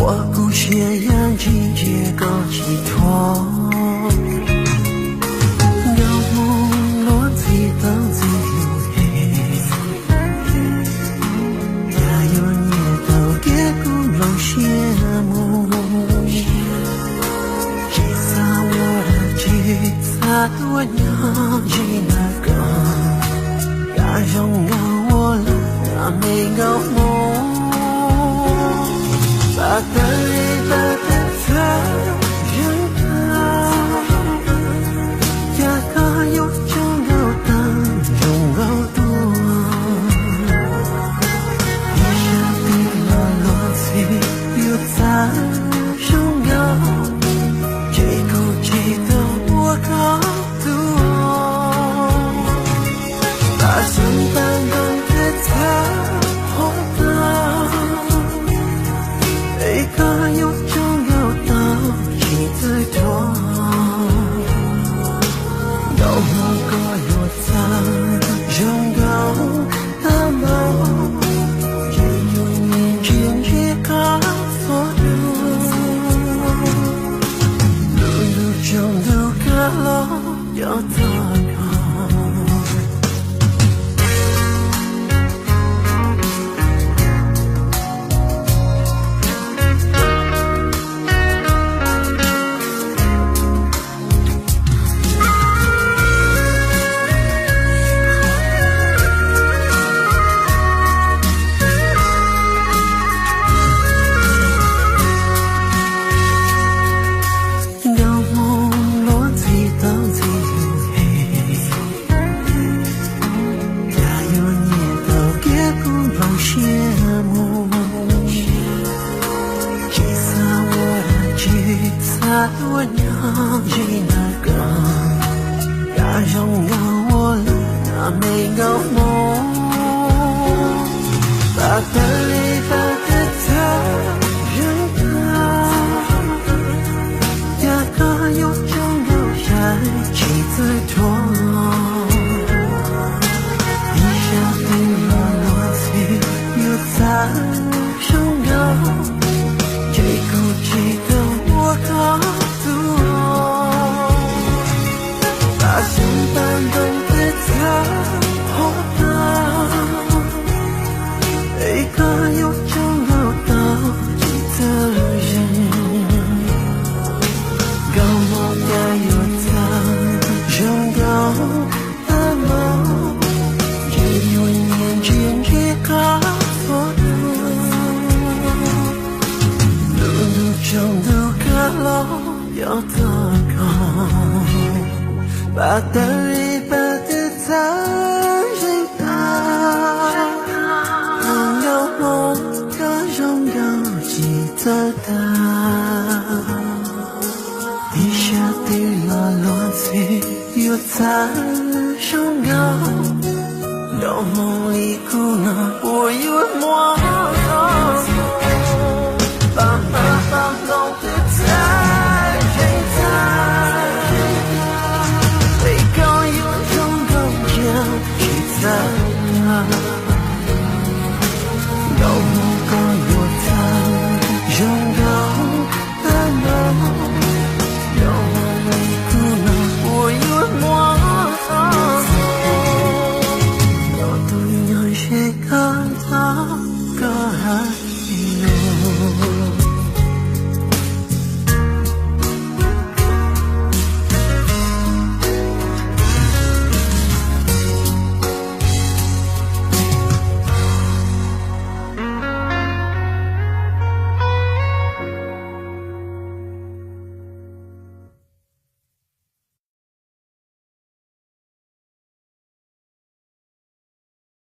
我故血染季节高寄托，有梦落地当自由也有年头给古老羡慕，吉萨我的吉萨我娘吉那个，呀让我了那没搞梦。把灯里把灯擦人高，呀可有将要当中高度，一下地了落地又在上高，这口气的我高度，把身板刚才擦。一个有就有的一直拖，有梦个有藏人高的梦，只有年轻一个所路中都个了有的我娘吉那个，呀让我了那没搞梦，把灯里把的他人高，呀可有就有下几次拖，一下地了落地又在上高，这口气的我高。把身板等在他后头，一个有就有到底的人，高梦也有他人高的梦，只有年轻一个所路中都个了有的高。把灯里把的他人高，有梦个拥有记得的，一下地了落地又在上高，有梦里哭了我有梦。